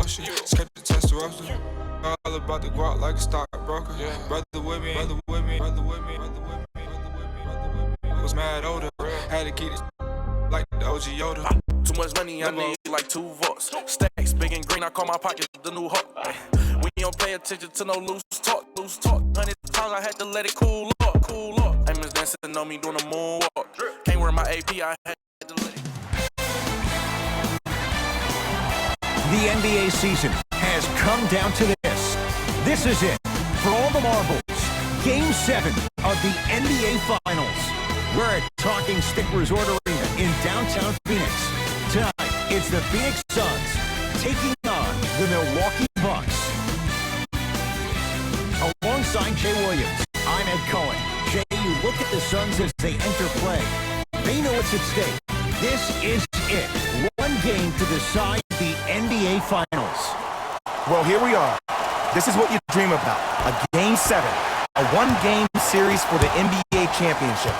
motion. Skip the testosterone. All about the guap like a stockbroker. Brother with me, brother with me, brother with me, brother with me, brother with me, brother with me. Was mad older, had to keep this like the OG Yoda. Too much money, I need like 2 votes. Stacks, big and green, I call my pocket the new hawk. We don't pay attention to no loose talk. 100 tongue, I had to let it cool up. Aim is dancing on me doing a moonwalk. Can't wear my AP, I had to let it. The NBA season has come down to this. This is it. For all the marbles, Game 7 of the NBA Finals. We're at Talking Stick Resort Arena in downtown Phoenix. Tonight, it's the Phoenix Suns taking on the Milwaukee Bucks. Alongside Jay Williams, I'm Ed Cohen. Jay, you look at the Suns as they enter play. They know what's at stake. This is it. One game to decide the NBA Finals. Well, here we are. This is what you dream about. A Game 7. A one-game series for the NBA Championship.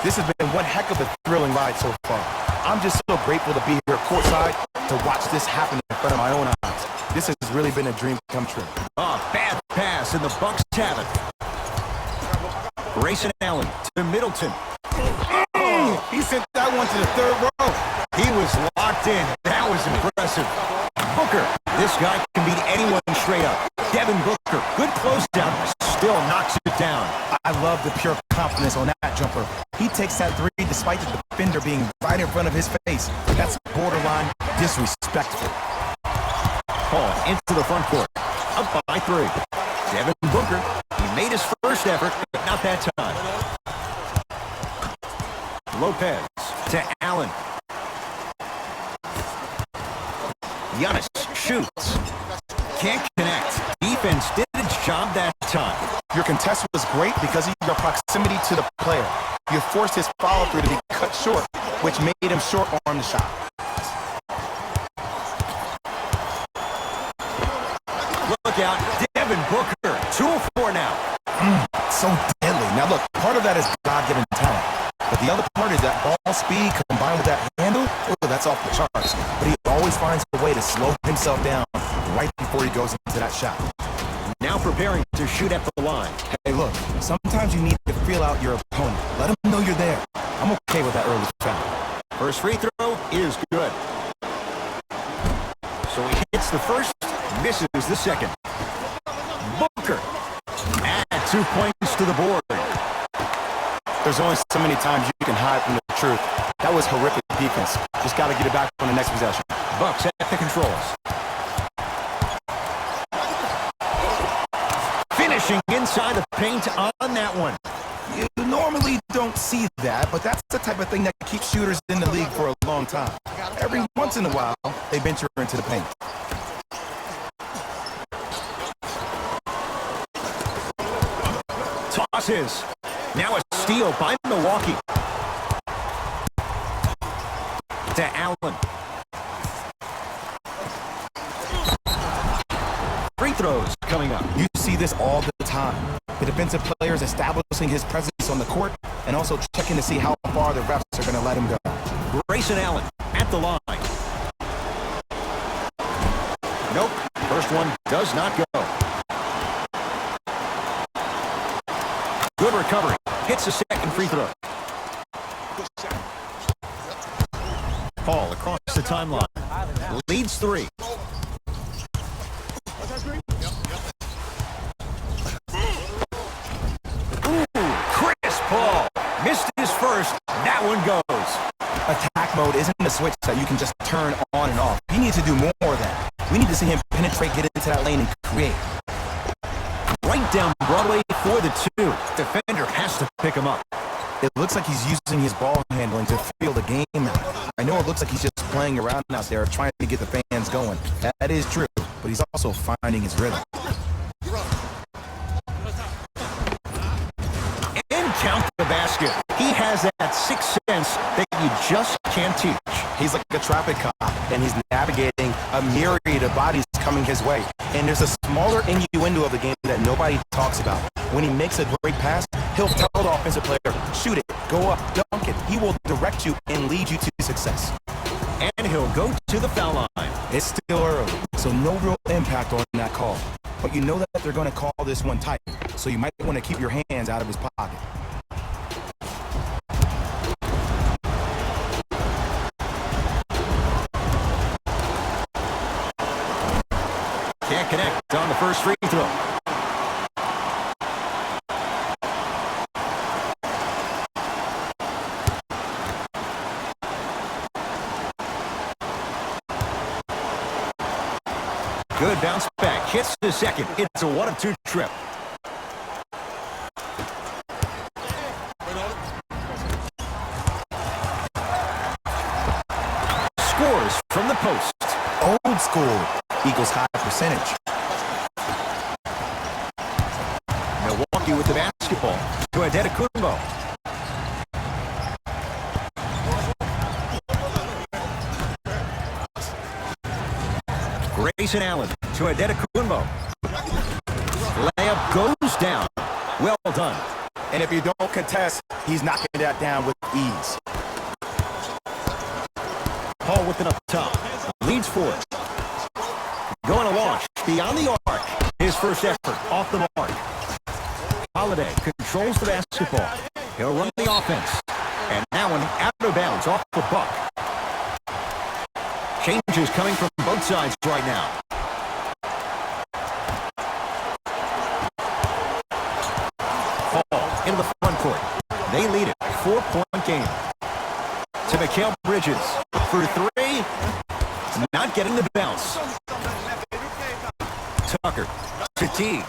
This has been one heck of a thrilling ride so far. I'm just so grateful to be here courtside to watch this happen in front of my own eyes. This has really been a dream come true. Bad pass, and the Bucks have it. Grayson Allen to Middleton. He sent that one to the third row. He was locked in. That was impressive. Booker, this guy can beat anyone straight up. Devin Booker, good closeout, still knocks it down. I love the pure confidence on that jumper. He takes that three despite the defender being right in front of his face. That's borderline disrespectful. Paul into the front court. Up by 3. Devin Booker, he made his first effort, but not that time. Lopez to Allen. Giannis shoots. Can't connect. Defense did its job that time. Your contest was great because of your proximity to the player. You forced his follow-through to be cut short, which made him short-arm the shot. Look out, Devin Booker, 2 of 4 now. So deadly. Now look, part of that is God-given talent. But the other part is that ball speed combined with that handle, that's off the charts. But he always finds a way to slow himself down right before he goes into that shot. Now preparing to shoot at the line. Hey, look, sometimes you need to feel out your opponent. Let him know you're there. I'm okay with that early foul. First free throw is good. So he hits the first, misses the second. Booker. Add 2 points to the board. There's only so many times you can hide from the truth. That was horrific defense. Just got to get it back on the next possession. Bucks at the controls. Finishing inside the paint on that one. You normally don't see that, but that's the type of thing that keeps shooters in the league for a long time. Every once in a while, they venture into the paint. Tosses. Now a steal by Milwaukee. To Allen. Free throws coming up. You see this all the time. The defensive players establishing his presence on the court and also checking to see how far the refs are going to let him go. Grayson Allen at the line. Nope. First one does not go. Good recovery. Hits the second free throw. Paul across the timeline. Leads 3. Ooh, Chris Paul. Missed his first. That one goes. Attack mode isn't a switch that you can just turn on and off. He needs to do more of that. We need to see him penetrate, get into that lane, and create. Right down Broadway for the 2. Defender has to pick him up. It looks like he's using his ball handling to feel the game out. I know it looks like he's just playing around out there trying to get the fans going. That is true, but he's also finding his rhythm. And count the basket. He has that sixth sense that you just can't teach. He's like a traffic cop, and he's navigating a myriad of bodies coming his way. And there's a smaller innuendo of the game that nobody talks about. When he makes a great pass, he'll tell the offensive player, shoot it, go up, dunk it. He will direct you and lead you to success. And he'll go to the foul line. It's still early, so no real impact on that call. But you know that they're going to call this one tight, so you might want to keep your hands out of his pocket. Can't connect on the first free throw. Good bounce back. Hits the second. It's a 1-of-2 trip. Scores from the post. Old school. Eagles high percentage. Milwaukee with the basketball to Adetokunbo. Grayson Allen to Adetokunbo. Layup goes down. Well done. And if you don't contest, he's knocking that down with ease. Paul with it up top. Leads for it. Going to launch beyond the arc. His first effort off the mark. Holiday controls the basketball. He'll run the offense. And that one out of bounds off the buck. Changes coming from both sides right now. Paul into the front court. They lead it. 4-point game. To Mikal Bridges for three. Not getting the bounce. Tucker to T.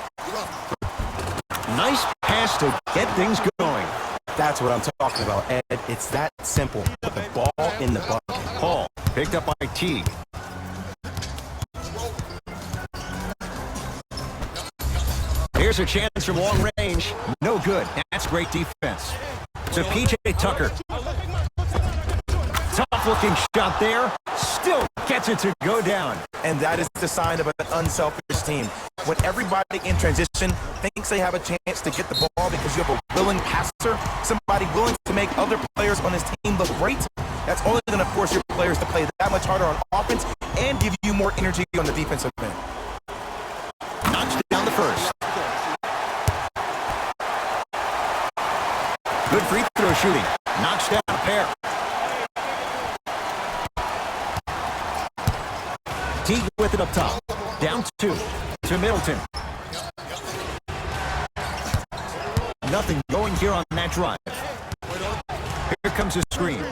Nice pass to get things going. That's what I'm talking about, Ed. It's that simple. Put the ball in the bucket. Paul picked up by Teague. Here's a chance from long range. No good. That's great defense. To P.J. Tucker. Tough-looking shot there. Still gets it to go down. And that is the sign of an unselfish team. When everybody in transition thinks they have a chance to get the ball because you have a willing passer, somebody willing to make other players on this team look great, that's only going to force your players to play that much harder on offense and give you more energy on the defensive end. Knocks down the first. Good free throw shooting. Knocks down a pair. Teague with it up top. Down 2 to Middleton. Nothing going here on that drive. Here comes a screen.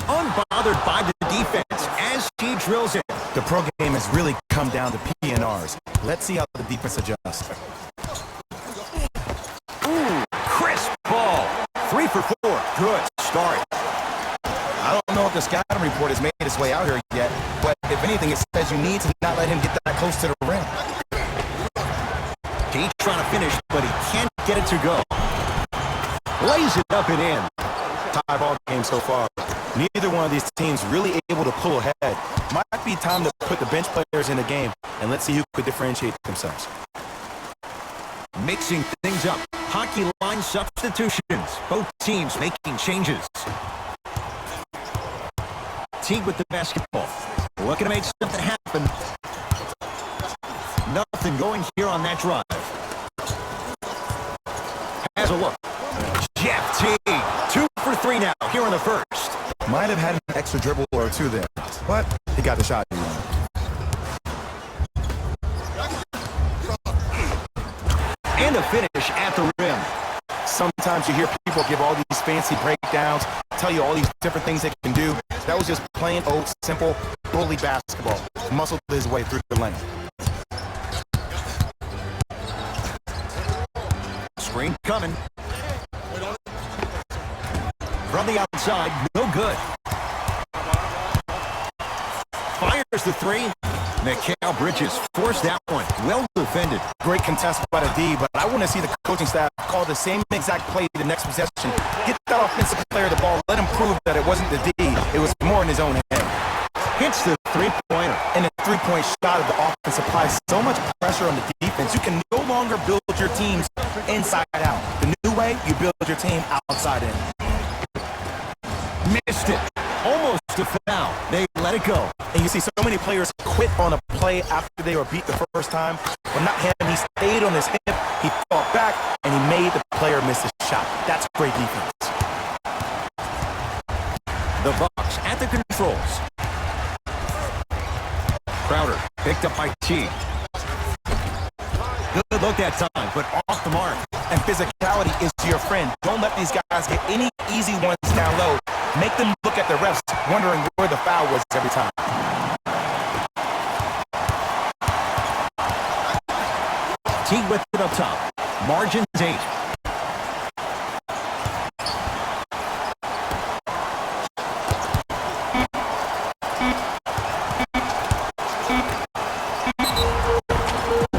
Unbothered by the defense as he drills it. The pro game has really come down to PNRs. Let's see how the defense adjusts. Ooh, crisp ball. 3 for 4. Good start. I don't know if the scouting report has made its way out here yet, but if anything, it says you need to not let him get that close to the rim. He's trying to finish, but he can't get it to go. Lays it up and in. Tie ball game so far. Neither one of these teams really able to pull ahead. Might be time to put the bench players in the game, and let's see who could differentiate themselves. Mixing things up. Hockey line substitutions. Both teams making changes. Teague with the basketball. Looking to make something happen. Nothing going here on that drive. Has a look. Jeff Teague. 2 for 3 now here in the first. Might have had an extra dribble or two there, but he got the shot he wanted. And a finish at the rim. Sometimes you hear people give all these fancy breakdowns, tell you all these different things they can do. That was just plain old, simple, bully basketball. Muscled his way through the lane. Screen coming. From the outside, no good. Fires the 3. Mikal Bridges forced that one. Well defended. Great contest by the D, but I want to see the coaching staff call the same exact play the next possession. Get that offensive player the ball. Let him prove that it wasn't the D. It was more in his own head. Hits the three-pointer. And the three-point shot of the offense applies so much pressure on the defense. You can no longer build your teams inside out. The new way, you build your team outside in. Missed it. Almost a foul. They let it go. And you see so many players quit on a play after they were beat the first time, but not him. He stayed on his hip, he fought back, and he made the player miss his shot. That's great defense. The Bucks at the controls. Crowder picked up by T. Good look that time, but off the mark. And physicality is your friend. Don't let these guys get any easy ones down low. Make them look at the refs, wondering where the foul was every time. T with it up top. Margins 8.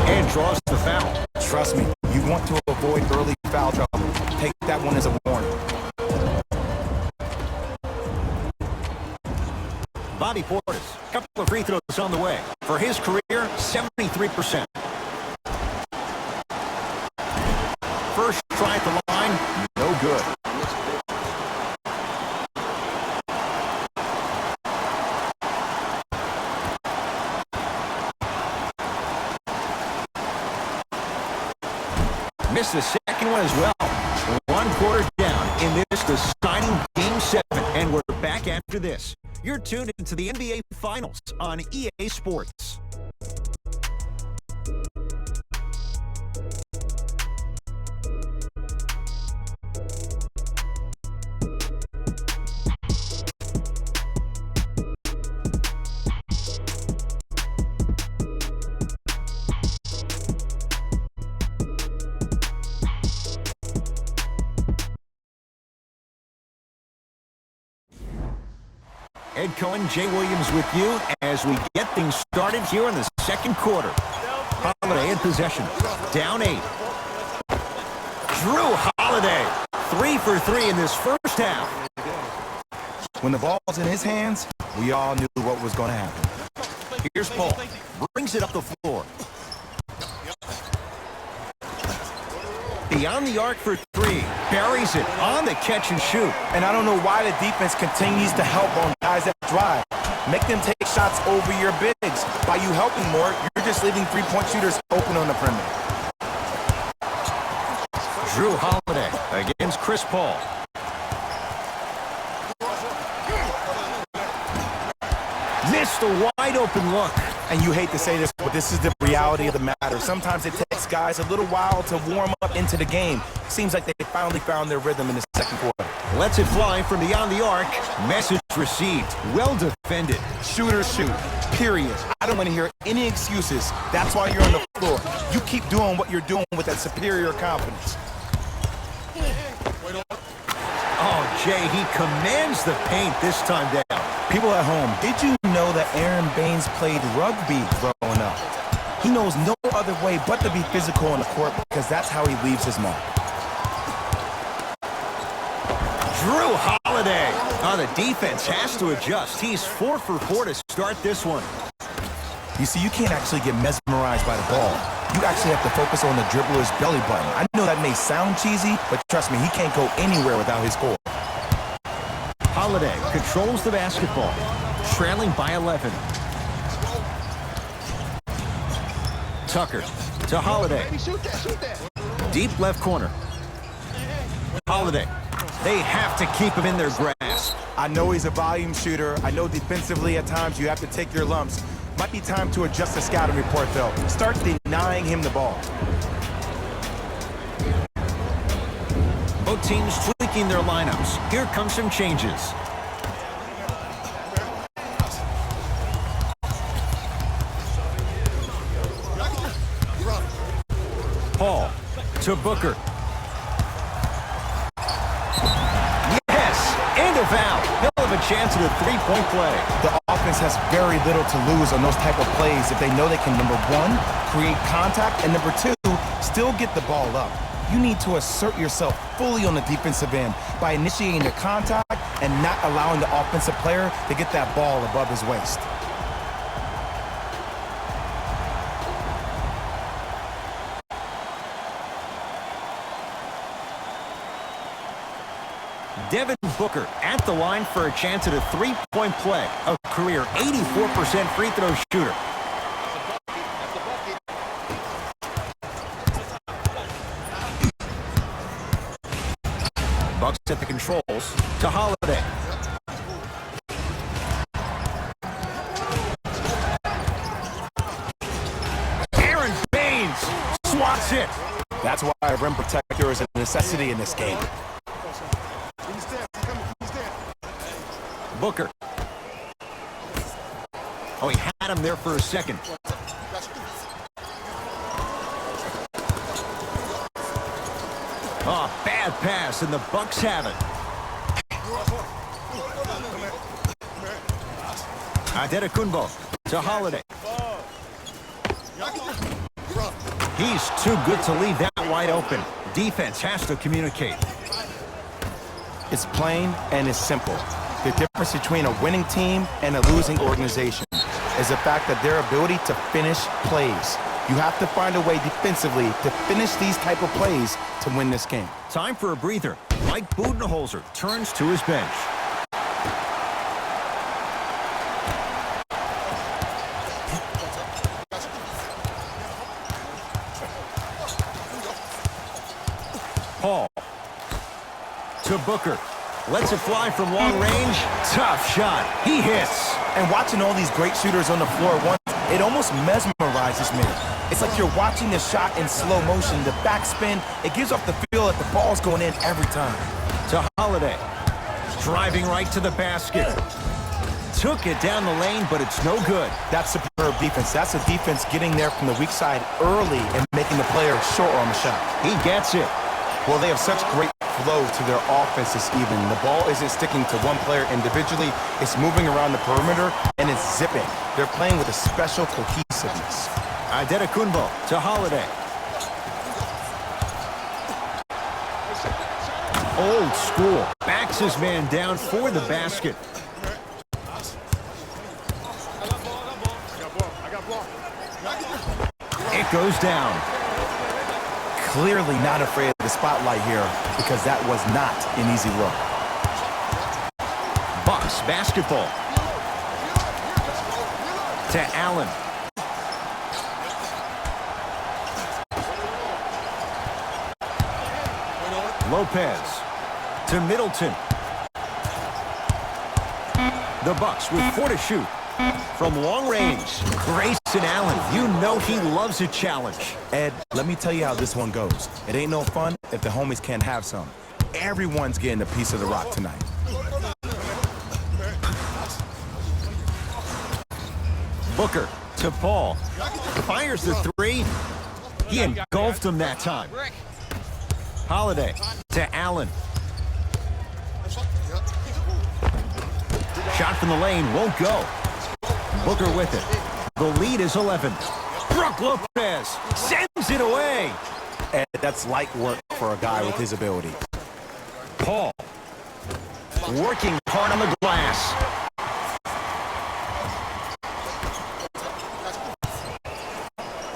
And draws the foul. Trust me, you want to avoid early foul trouble. Take that one as a warning. Bobby Portis, a couple of free throws on the way. For his career, 73%. First try at the line, no good. Missed the second one as well. 1 quarter down in this deciding Game 7, and we're back after this. You're tuned into the NBA Finals on EA Sports. Ed Cohen, Jay Williams with you as we get things started here in the second quarter. Holiday in possession, down 8. Drew Holiday, 3 for 3 in this first half. When the ball's in his hands, we all knew what was going to happen. Here's Paul, brings it up the floor. Beyond the arc for 3, buries it on the catch and shoot. And I don't know why the defense continues to help on guys that drive. Make them take shots over your bigs. By you helping more, you're just leaving three-point shooters open on the perimeter. Drew Holiday against Chris Paul. Missed a wide-open look. And you hate to say this, but this is the reality of the matter. Sometimes it takes guys a little while to warm up into the game. Seems like they finally found their rhythm in the second quarter. Lets it fly from beyond the arc. Message received. Well defended. Shooters shoot, period. I don't want to hear any excuses. That's why you're on the floor. You keep doing what you're doing with that superior confidence. Oh, Jay, he commands the paint this time down. People at home, did you know that Aaron Baines played rugby growing up? He knows no other way but to be physical on the court because that's how he leaves his mark. Drew Holiday. Oh, the defense has to adjust. He's 4 for 4 to start this one. You see, you can't actually get mesmerized by the ball. You actually have to focus on the dribbler's belly button. I know that may sound cheesy, but trust me, he can't go anywhere without his score. Holiday controls the basketball, trailing by 11. Tucker to Holiday. Deep left corner. Holiday. They have to keep him in their grasp. I know he's a volume shooter. I know defensively at times you have to take your lumps. Might be time to adjust the scouting report, though. Start denying him the ball. Both teams tweaking their lineups. Here come some changes. Paul to Booker. Yes! And a foul. He'll have a chance at a three-point play. The offense has very little to lose on those type of plays if they know they can, number 1, create contact, and number 2, still get the ball up. You need to assert yourself fully on the defensive end by initiating the contact and not allowing the offensive player to get that ball above his waist. Devin Booker at the line for a chance at a three-point play. A career 84% free throw shooter. Bucks at the controls to Holiday. Aaron Baines swats it. That's why a rim protector is a necessity in this game. Booker. Oh, he had him there for a second. Oh, bad pass, and the Bucks have it. Antetokounmpo to Holiday. He's too good to leave that wide open. Defense has to communicate. It's plain and it's simple. The difference between a winning team and a losing organization is the fact that their ability to finish plays. You have to find a way defensively to finish these type of plays to win this game. Time for a breather. Mike Budenholzer turns to his bench. Paul to Booker. Lets it fly from long range. Tough shot. He hits. And watching all these great shooters on the floor at once, it almost mesmerizes me. It's like you're watching the shot in slow motion. The backspin, it gives off the feel that the ball's going in every time. To Holiday. Driving right to the basket. Took it down the lane, but it's no good. That's superb defense. That's a defense getting there from the weak side early and making the player short on the shot. He gets it. Well, they have such great flow to their offense this evening. The ball isn't sticking to one player individually. It's moving around the perimeter, and it's zipping. They're playing with a special cohesiveness. Antetokounmpo to Holiday. Old school. Backs his man down for the basket. It goes down. Clearly not afraid of the spotlight here because that was not an easy look. Bucks basketball. To Allen. Lopez to Middleton. The Bucks with 4 to shoot. From long range, Grayson Allen, you know he loves a challenge. Ed, let me tell you how this one goes. It ain't no fun if the homies can't have some. Everyone's getting a piece of the rock tonight. Booker to Paul. Fires the three. He engulfed him that time. Holiday to Allen. Shot from the lane won't go. Booker with it. The lead is 11. Brook Lopez sends it away. And that's light work for a guy with his ability. Paul working hard on the glass.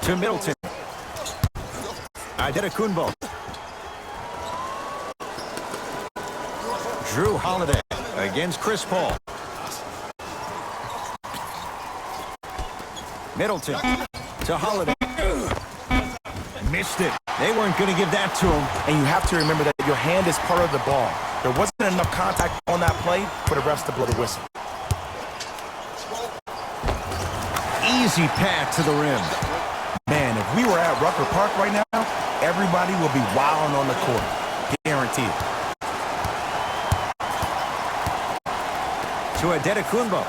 To Middleton. Antetokounmpo. Drew Holiday against Chris Paul. Middleton to Holiday. Missed it. They weren't going to give that to him. And you have to remember that your hand is part of the ball. There wasn't enough contact on that play for the refs to blow the whistle. Easy path to the rim. Man, if we were at Rucker Park right now, everybody would be wilding on the court. Guaranteed. To Antetokounmpo.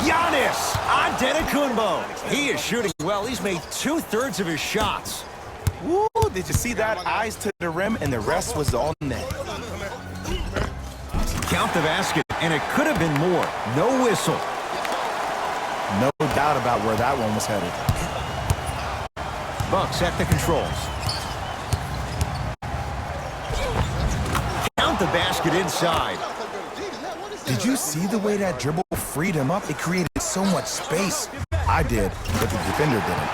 Giannis Antetokounmpo. He is shooting well. He's made 2/3 of his shots. Woo, did you see that? Eyes to the rim, and the rest was all net. Count the basket, and it could have been more. No whistle. No doubt about where that one was headed. Bucks at the controls. Count the basket inside. Did you see the way that dribble freed him up? It created so much space. I did, but the defender didn't.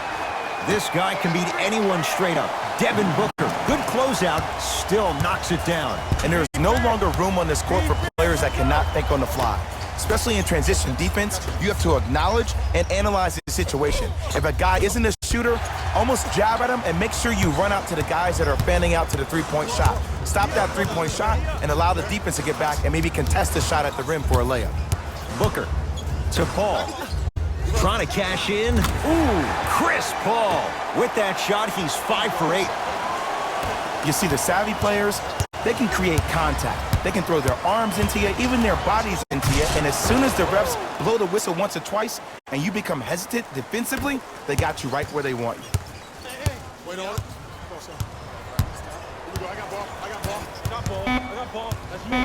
This guy can beat anyone straight up. Devin Booker, good closeout, still knocks it down. And there's no longer room on this court for players that cannot think on the fly. Especially in transition defense, you have to acknowledge and analyze the situation. If a guy isn't a shooter, almost jab at him and make sure you run out to the guys that are fanning out to the three-point shot. Stop that three-point shot and allow the defense to get back and maybe contest the shot at the rim for a layup. Booker to Paul. Trying to cash in. Ooh, Chris Paul. With that shot, he's 5 for 8. You see the savvy players, they can create contact. They can throw their arms into you, even their bodies into you, and as soon as the refs blow the whistle once or twice and you become hesitant defensively, they got you right where they want you. Hey. Wait on it. Come on, son. Here we go. I got ball. I got ball. I got ball. I got ball. That's me.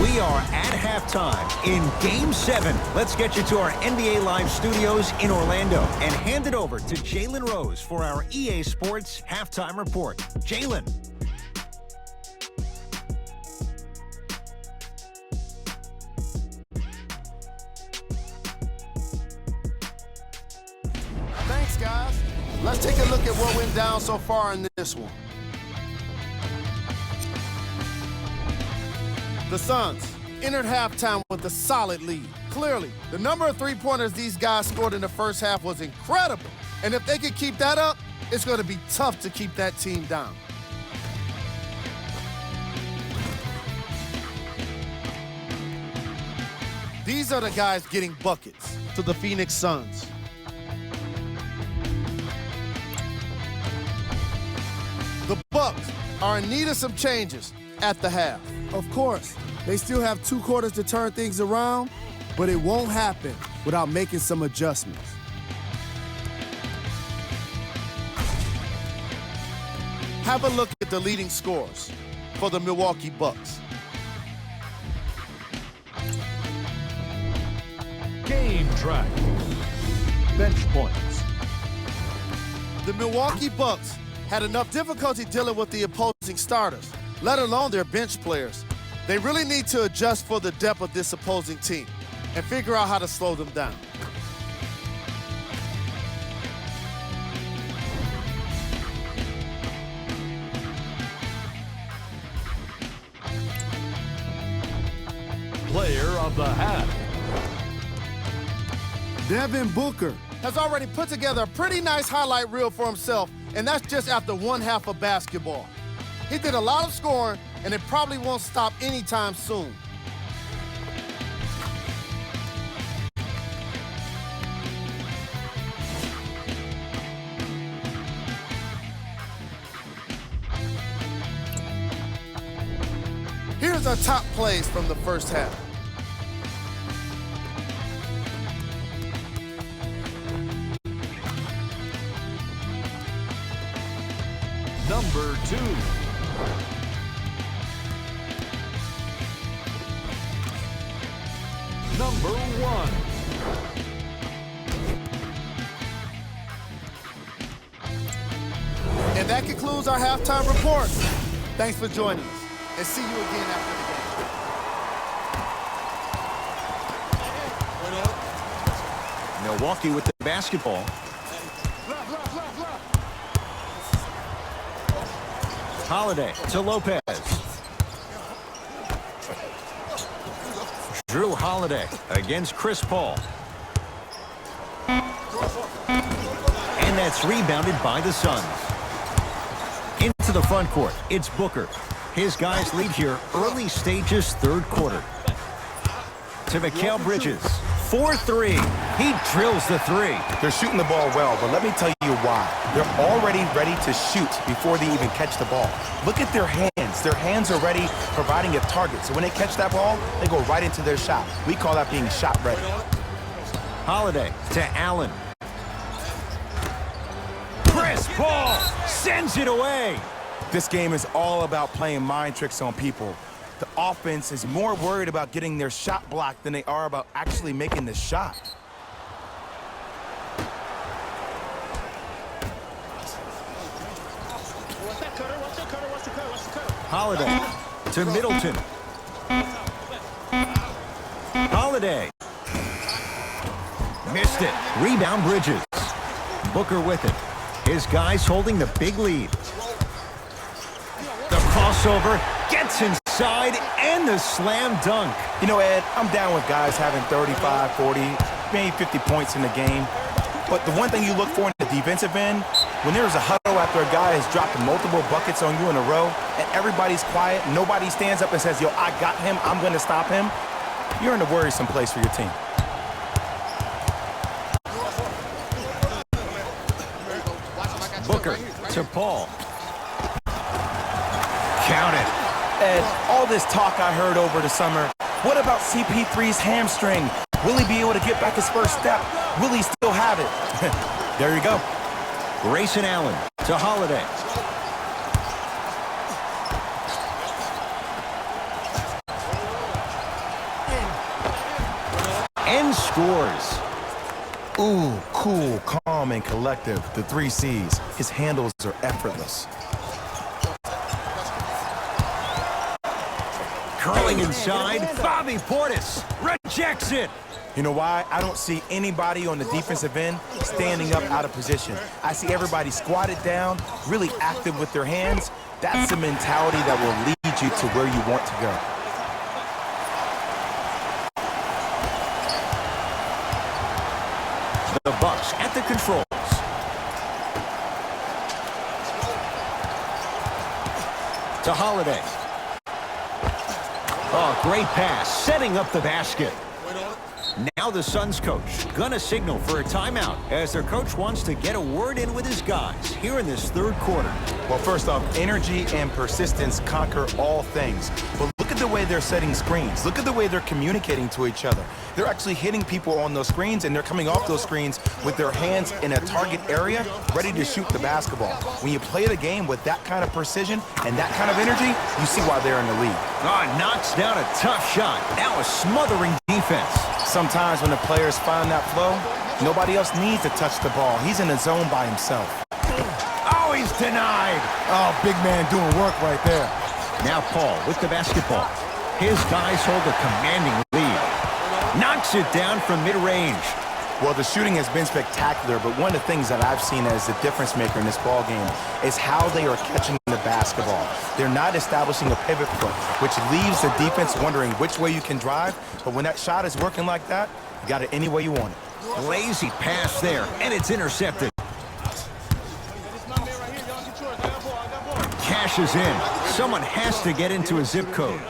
We are at halftime in Game 7. Let's get you to our NBA Live studios in Orlando and hand it over to Jalen Rose for our EA Sports Halftime Report. Jalen. Thanks, guys. Let's take a look at what went down so far in this one. The Suns entered halftime with a solid lead. Clearly, the number of three-pointers these guys scored in the first half was incredible. And if they could keep that up, it's going to be tough to keep that team down. These are the guys getting buckets to the Phoenix Suns. The Bucks are in need of some changes at the half. Of course, they still have 2 quarters to turn things around, but it won't happen without making some adjustments. Have a look at the leading scorers for the Milwaukee Bucks. Game track. Bench points. The Milwaukee Bucks had enough difficulty dealing with the opposing starters, let alone their bench players. They really need to adjust for the depth of this opposing team and figure out how to slow them down. Player of the half. Devin Booker has already put together a pretty nice highlight reel for himself, and that's just after 1 half of basketball. He did a lot of scoring, and it probably won't stop anytime soon. Here's our top plays from the first half. Number 2. Number 1. And that concludes our halftime report. Thanks for joining us, and see you again after the game. Milwaukee with the basketball. Holiday to Lopez. Drew Holiday against Chris Paul. And that's rebounded by the Suns. Into the front court, it's Booker. His guys lead here early stages, 3rd quarter. To Mikal Bridges. 4-3. He drills the 3. They're shooting the ball well, but let me tell you why. They're already ready to shoot before they even catch the ball. Look at their hands. Their hands are ready, providing a target. So when they catch that ball, they go right into their shot. We call that being shot ready. Holiday to Allen. Chris Paul sends it away. This game is all about playing mind tricks on people. The offense is more worried about getting their shot blocked than they are about actually making the shot. Holiday to Middleton. Holiday Missed it. Rebound Bridges. Booker with it. His guys holding the big lead. The crossover gets inside and the slam dunk. You know, Ed, I'm down with guys having 35, 40, maybe 50 points in the game. But the one thing you look for in the defensive end, when there's a huddle after a guy has dropped multiple buckets on you in a row and everybody's quiet, nobody stands up and says, yo, I got him, I'm going to stop him, you're in a worrisome place for your team. Booker to Paul. Count it. Ed, all this talk I heard over the summer, what about CP3's hamstring? Will he be able to get back his first step? Will he still have it? There you go. Grayson Allen to Holiday. And scores. Ooh, cool, calm, and collective. The 3 C's. His handles are effortless. Curling inside. Bobby Portis rejects it. You know why? I don't see anybody on the defensive end standing up out of position. I see everybody squatted down, really active with their hands. That's the mentality that will lead you to where you want to go. The Bucks at the controls. To Holiday. Oh, great pass, setting up the basket. Now the Suns coach gonna signal for a timeout as their coach wants to get a word in with his guys here in this third quarter. Well, first off, energy and persistence conquer all things. But look at the way they're setting screens. Look at the way they're communicating to each other. They're actually hitting people on those screens, and they're coming off those screens with their hands in a target area, ready to shoot the basketball. When you play the game with that kind of precision and that kind of energy, you see why they're in the league. Oh, knocks down a tough shot. Now a smothering defense. Sometimes when the players find that flow, nobody else needs to touch the ball. He's in the zone by himself. Oh, he's denied. Oh, big man doing work right there. Now Paul with the basketball. His guys hold a commanding lead. Knocks it down from mid-range. Well, the shooting has been spectacular, but one of the things that I've seen as the difference maker in this ball game is how they are catching the basketball. They're not establishing a pivot foot, which leaves the defense wondering which way you can drive, but when that shot is working like that, you got it any way you want it. Lazy pass there, and it's intercepted. Cash is in. Someone has to get into a zip code.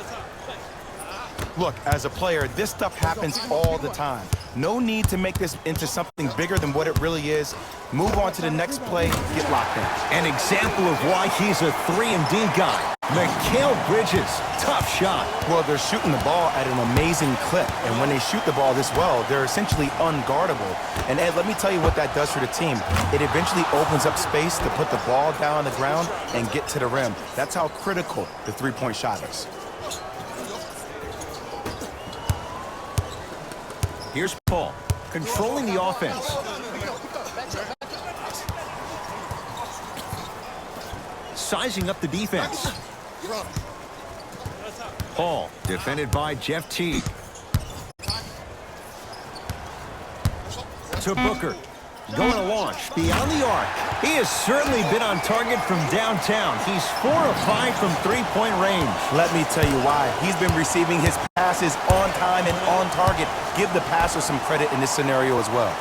Look, as a player, this stuff happens all the time. No need to make this into something bigger than what it really is. Move on to the next play, get locked in. An example of why he's a 3-and-D guy. Mikal Bridges, tough shot. Well, they're shooting the ball at an amazing clip, and when they shoot the ball this well, they're essentially unguardable. And Ed, let me tell you what that does for the team. It eventually opens up space to put the ball down on the ground and get to the rim. That's how critical the three-point shot is. Here's Paul, controlling the offense. Sizing up the defense. Paul, defended by Jeff Teague. To Booker, going to launch beyond the arc. He has certainly been on target from downtown. He's 4 of 5 from three-point range. Let me tell you why. He's been receiving his passes on time and on target. Give the passer some credit in this scenario as well.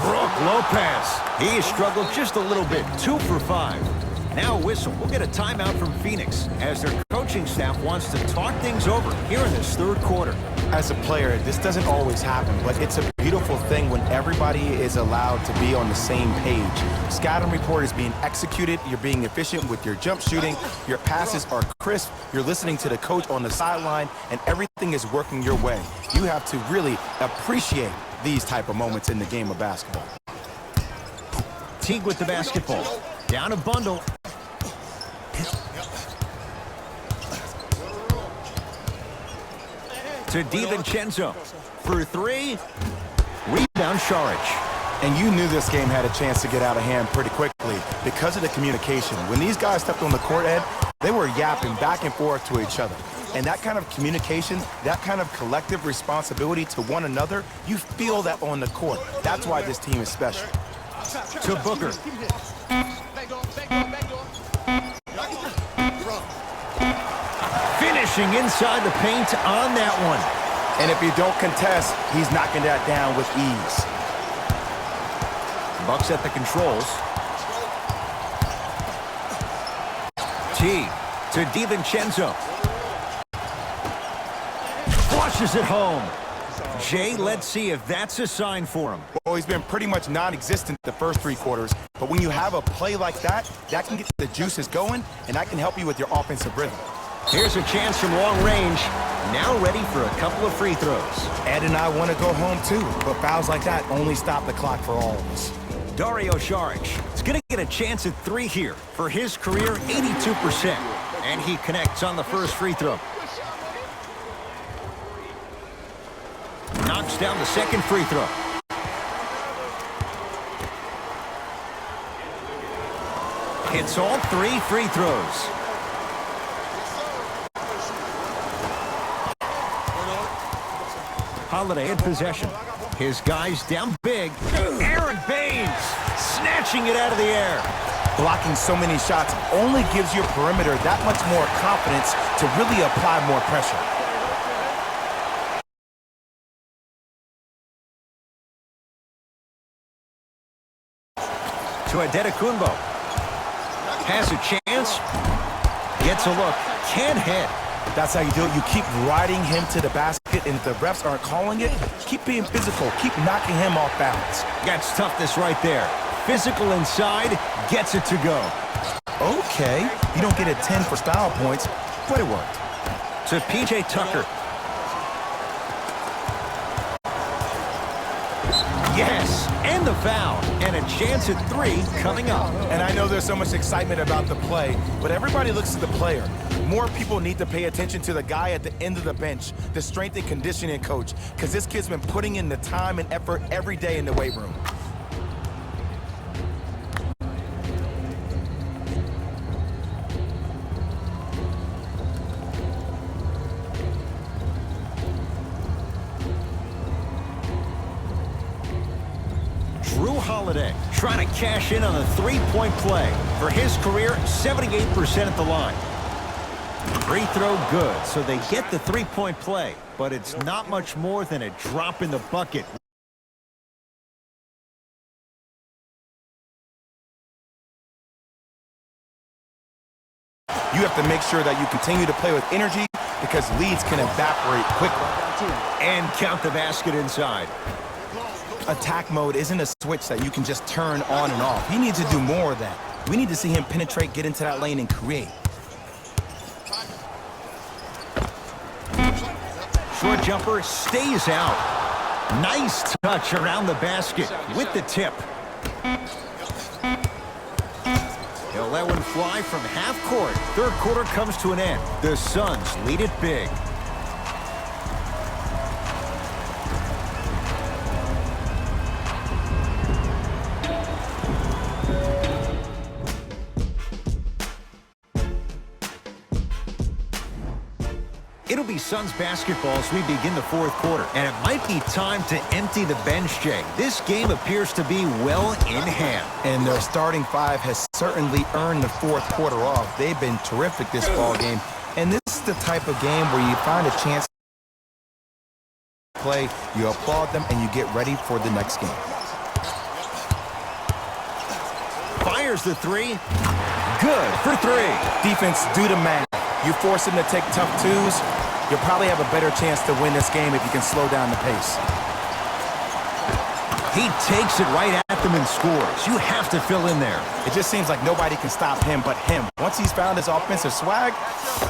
Brook Lopez. He has struggled just a little bit. 2 for 5. Now a whistle. We'll get a timeout from Phoenix as their coaching staff wants to talk things over here in this third quarter. As a player, this doesn't always happen, but it's a beautiful thing when everybody is allowed to be on the same page. Scouting report is being executed. You're being efficient with your jump shooting. Your passes are crisp. You're listening to the coach on the sideline, and everything is working your way. You have to really appreciate these type of moments in the game of basketball. Teague with the basketball. Down a bundle. To DiVincenzo for 3. Rebound Saric. And you knew this game had a chance to get out of hand pretty quickly because of the communication. When these guys stepped on the court, Ed, They were yapping back and forth to each other. And that kind of communication, that kind of collective responsibility to one another, you feel that on the court. That's why this team is special. To Booker. Finishing inside the paint on that one. And if you don't contest, he's knocking that down with ease. Bucks at the controls. T to DiVincenzo. Flushes it home. Jay, let's see if that's a sign for him. Well, he's been pretty much non-existent the first 3 quarters, but when you have a play like that, that can get the juices going, and that can help you with your offensive rhythm. Here's a chance from long range. Now ready for a couple of free throws. Ed and I want to go home too, but fouls like that only stop the clock for all of us. Dario Saric is going to get a chance at 3 here. For his career, 82%. And he connects on the first free throw. Knocks down the second free throw. Hits all 3 free throws. Holiday in possession. His guys down big. Aaron Baines snatching it out of the air. Blocking so many shots only gives your perimeter that much more confidence to really apply more pressure. To Adetokunbo. Has a chance. Gets a look. Can't hit. That's how you do it. You keep riding him to the basket, and if the refs aren't calling it, keep being physical. Keep knocking him off balance. That's toughness right there. Physical inside, gets it to go. Okay, you don't get a 10 for style points, but it worked. To P.J. Tucker. Yes, and the foul. And a chance at 3 coming up. And I know there's so much excitement about the play, but everybody looks at the player. More people need to pay attention to the guy at the end of the bench, the strength and conditioning coach, because this kid's been putting in the time and effort every day in the weight room. Drew Holiday trying to cash in on a 3-point play. For his career, 78% at the line. Free throw good, so they get the 3-point play, but it's not much more than a drop in the bucket. You have to make sure that you continue to play with energy because leads can evaporate quickly. And count the basket inside. Attack mode isn't a switch that you can just turn on and off. He needs to do more of that. We need to see him penetrate, get into that lane, and create. Short jumper stays out. Nice touch around the basket with the tip. He'll let one fly from half court. Third quarter comes to an end. The Suns lead it big. It'll be Suns basketball as we begin the fourth quarter, and it might be time to empty the bench, Jay. This game appears to be well in hand. And their starting 5 has certainly earned the fourth quarter off. They've been terrific this ball game. And this is the type of game where you find a chance to play, you applaud them, and you get ready for the next game. Fires the 3. Good for 3. Defense, do the math. You force him to take tough twos, you'll probably have a better chance to win this game if you can slow down the pace. He takes it right at them and scores. You have to fill in there. It just seems like nobody can stop him but him. Once he's found his offensive swag,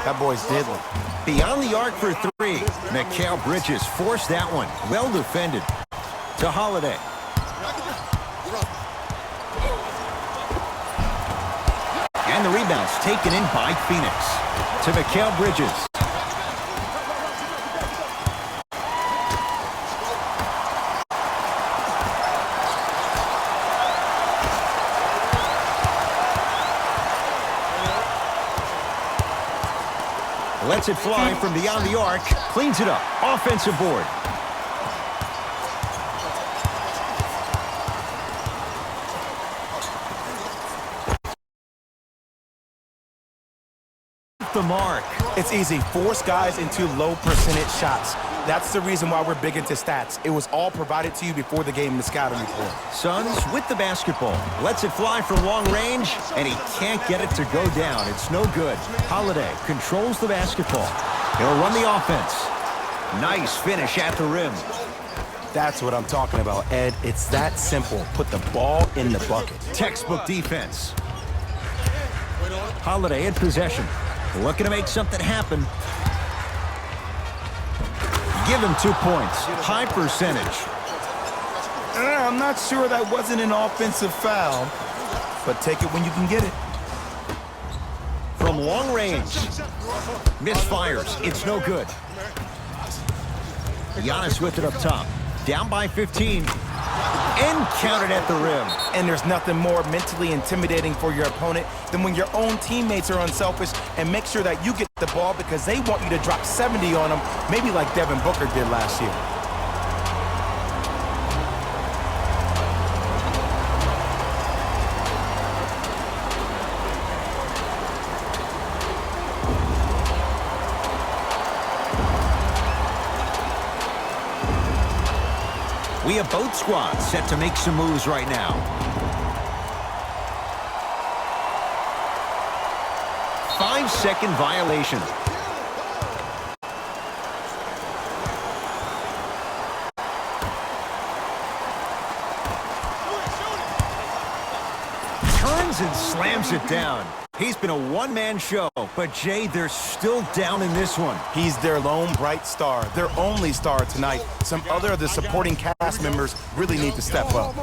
that boy's deadly. Beyond the arc for 3. Mikal Bridges forced that one. Well defended. To Holiday. And the rebound's taken in by Phoenix. To Mikal Bridges. Lets it fly from beyond the arc. Cleans it up. Offensive board. The mark. It's easy. Force guys into low percentage shots. That's the reason why we're big into stats. It was all provided to you before the game in the scouting report. Suns with the basketball. Lets it fly from long range, and he can't get it to go down. It's no good. Holiday controls the basketball. He'll run the offense. Nice finish at the rim. That's what I'm talking about, Ed. It's that simple. Put the ball in the bucket. Textbook defense. Holiday in possession. Looking to make something happen. Give him 2 points. High percentage. I'm not sure that wasn't an offensive foul, but take it when you can get it. From long range. Misfires. It's no good. Giannis with it up top. Down by 15. And counted at the rim. And there's nothing more mentally intimidating for your opponent than when your own teammates are unselfish and make sure that you get the ball because they want you to drop 70 on them, maybe like Devin Booker did last year. We have both squads set to make some moves right now. 5-second violation. Turns and slams it down. He's been a one-man show, but Jay, they're still down in this one. He's their lone bright star, their only star tonight. Some other of the supporting cast members really need to step up.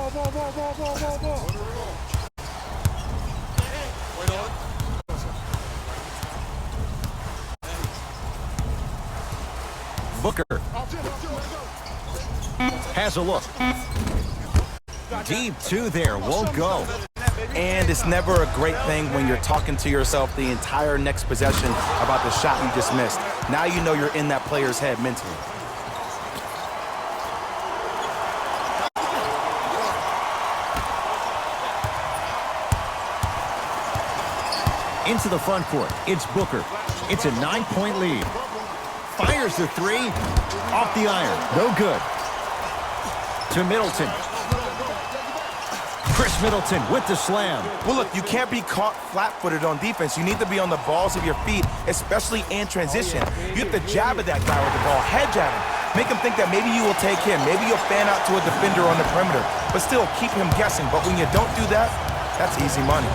Booker has a look. Deep two there, won't go. And it's never a great thing when you're talking to yourself the entire next possession about the shot you just missed. Now you know you're in that player's head mentally. Into the front court, it's Booker. It's a 9-point lead. Fires the three, off the iron, no good. To Middleton. Chris Middleton with the slam. Well, look, you can't be caught flat-footed on defense. You need to be on the balls of your feet, especially in transition. You have to jab at that guy with the ball, hedge at him. Make him think that maybe you will take him. Maybe you'll fan out to a defender on the perimeter, but still keep him guessing. But when you don't do that, that's easy money.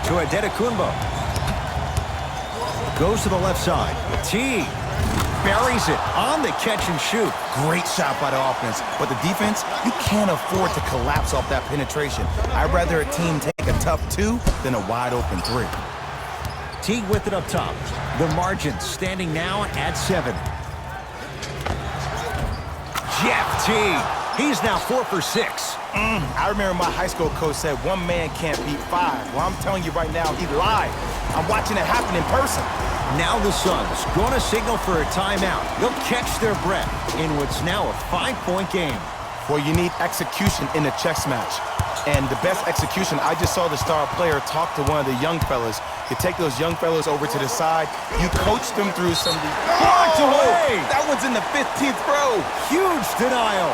To Adetokunbo. Goes to the left side. T. Buries it on the catch and shoot. Great shot by the offense, but the defense, you can't afford to collapse off that penetration. I'd rather a team take a tough 2 than a wide open 3. Teague with it up top. The margin standing now at 7. Jeff Teague. He's now 4 for 6. I remember my high school coach said 1 man can't beat 5. Well, I'm telling you right now, he lied. I'm watching it happen in person. Now the Suns going to signal for a timeout. They'll catch their breath in what's now a 5-point game. Well, you need execution in a chess match. And the best execution, I just saw the star player talk to one of the young fellas. You take those young fellas over to the side. You coach them through some of the... Oh, hey! That one's in the 15th row. Huge denial.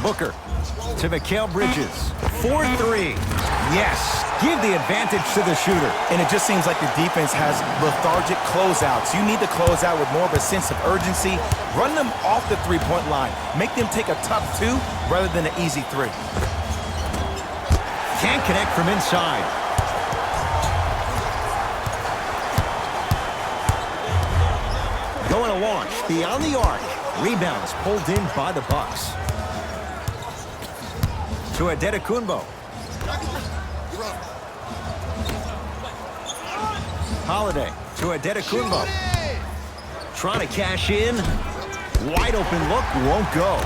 Booker to Mikal Bridges. 4-3. Yes, give the advantage to the shooter. And it just seems like the defense has lethargic closeouts. You need to close out with more of a sense of urgency. Run them off the three-point line. Make them take a tough 2 rather than an easy 3. Can't connect from inside. Going to launch beyond the arc. Rebounds pulled in by the Bucks. To Adetokunbo. Holiday to Adetokunbo. Trying to cash in. Wide open look won't go.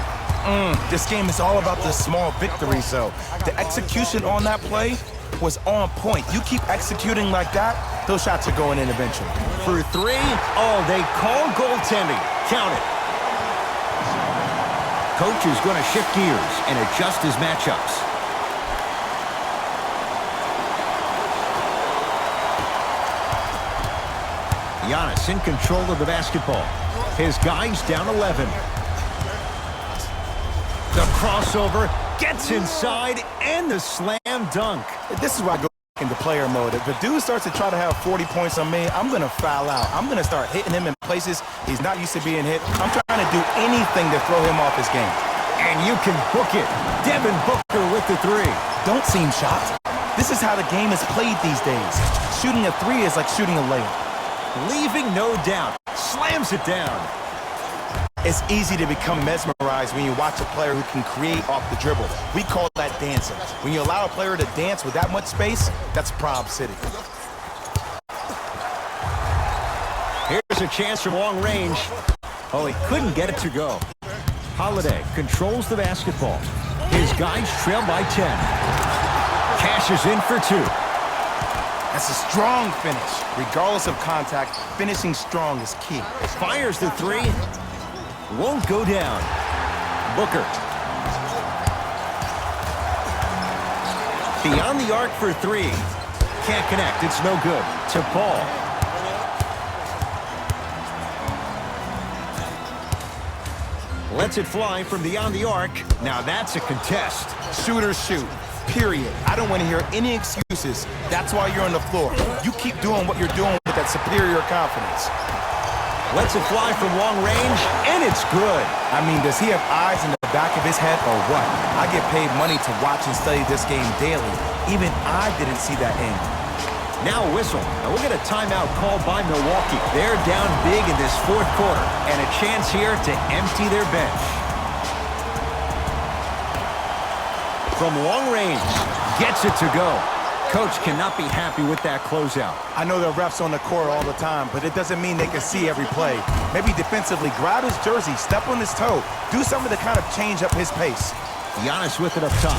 This game is all about the small victories, though. The execution on that play was on point. You keep executing like that, those shots are going in eventually. For three, oh, they call goaltending. Count it. Coach is going to shift gears and adjust his matchups. Giannis in control of the basketball. His guys down 11. The crossover gets inside and the slam dunk. This is where I go into player mode. If the dude starts to try to have 40 points on me, I'm going to foul out. I'm going to start hitting him in places he's not used to being hit. I'm trying to do anything to throw him off his game. And you can book it. Devin Booker with the three. Don't seem shocked. This is how the game is played these days. Shooting a three is like shooting a layup. Leaving no doubt. Slams it down. It's easy to become mesmerized when you watch a player who can create off the dribble. We call that dancing. When you allow a player to dance with that much space, that's Prob City. Here's a chance from long range. Oh, he couldn't get it to go. Holiday controls the basketball. His guys trail by 10. Cashes in for two. That's a strong finish. Regardless of contact, finishing strong is key. Fires the three. Won't go down. Booker. Beyond the arc for three. Can't connect. It's no good. To Paul. Lets it fly from beyond the arc. Now that's a contest. Shooters shoot. Period. I don't want to hear any excuses. That's why you're on the floor. You keep doing what you're doing with that superior confidence. Lets it fly from long range, and it's good. I mean, does he have eyes in the back of his head or what? I get paid money to watch and study this game daily. Even I didn't see that angle. Now a whistle. Now we'll get a timeout called by Milwaukee. They're down big in this fourth quarter, and a chance here to empty their bench. From long range, gets it to go. Coach cannot be happy with that closeout. I know the refs on the court all the time, but it doesn't mean they can see every play. Maybe defensively, grab his jersey, step on his toe, do something to kind of change up his pace. Giannis with it up top.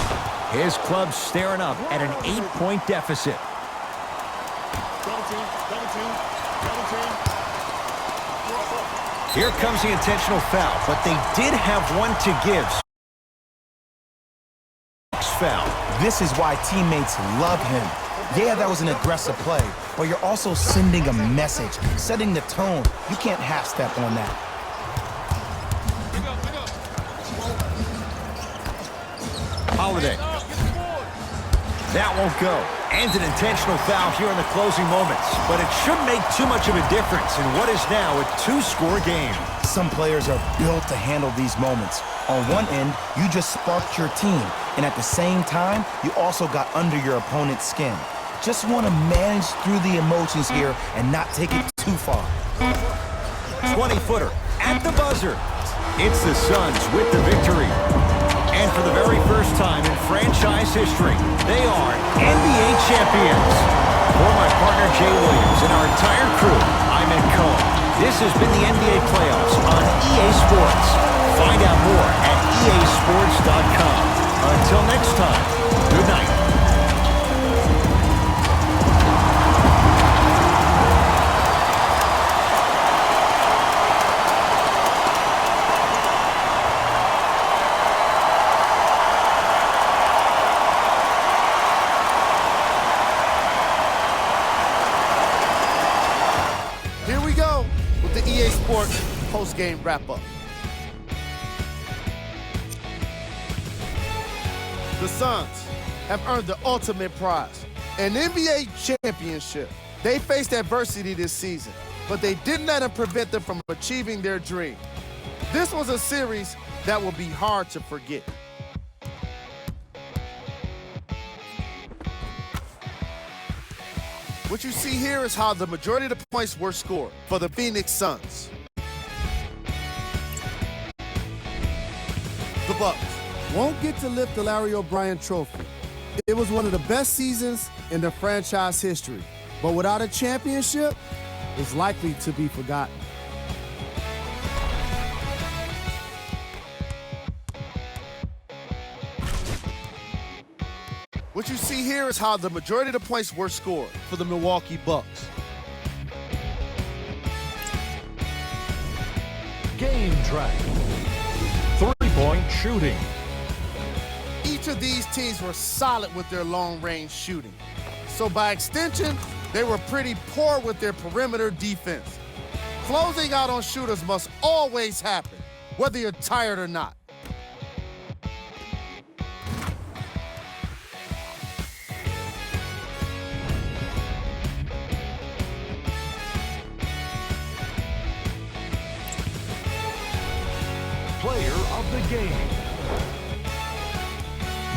His club staring up at an 8-point deficit. Here comes the intentional foul, but they did have one to give. Foul. This is why teammates love him. Yeah, that was an aggressive play, but you're also sending a message, setting the tone. You can't half-step on that. Holiday. That won't go. And an intentional foul here in the closing moments, but it shouldn't make too much of a difference in what is now a 2-score game. Some players are built to handle these moments. On one end, you just sparked your team, and at the same time, you also got under your opponent's skin. Just want to manage through the emotions here and not take it too far. 20-footer at the buzzer. It's the Suns with the victory. And for the very first time in franchise history, they are NBA champions. For my partner Jay Williams and our entire crew, I'm Ed Cohen. This has been the NBA playoffs on EA Sports. Find out more at easports.com. Until next time, good night. Here we go with the EA Sports post-game wrap-up. The Suns have earned the ultimate prize, an NBA championship. They faced adversity this season, but they didn't let it prevent them from achieving their dream. This was a series that will be hard to forget. What you see here is how the majority of the points were scored for the Phoenix Suns. The Bucks won't get to lift the Larry O'Brien trophy. It was one of the best seasons in the franchise history, but without a championship, it's likely to be forgotten. What you see here is how the majority of the points were scored for the Milwaukee Bucks. Game track. 3-point shooting. Each of these teams were solid with their long-range shooting. So by extension, they were pretty poor with their perimeter defense. Closing out on shooters must always happen, whether you're tired or not. Player of the game.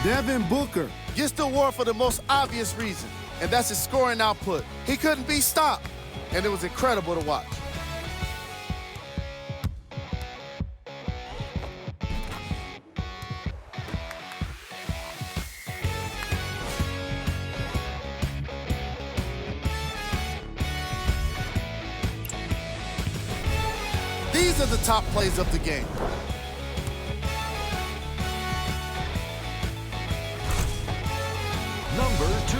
Devin Booker gets the award for the most obvious reason, and that's his scoring output. He couldn't be stopped, and it was incredible to watch. These are the top plays of the game. Number 2.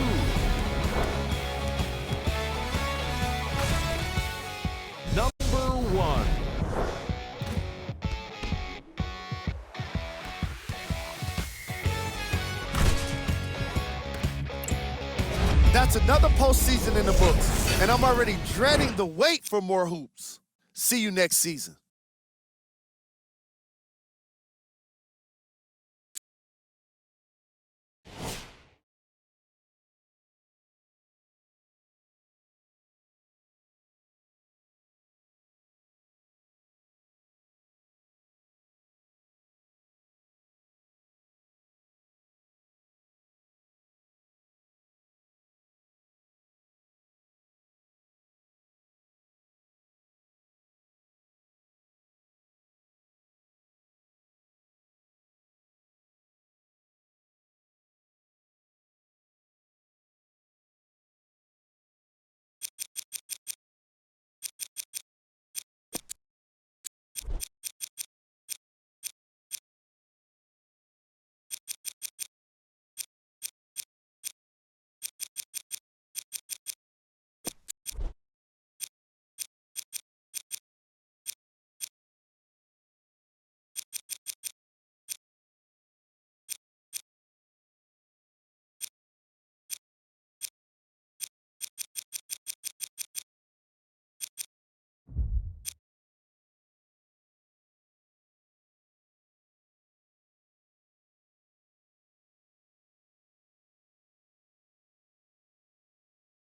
Number 1. That's another postseason in the books, and I'm already dreading the wait for more hoops. See you next season.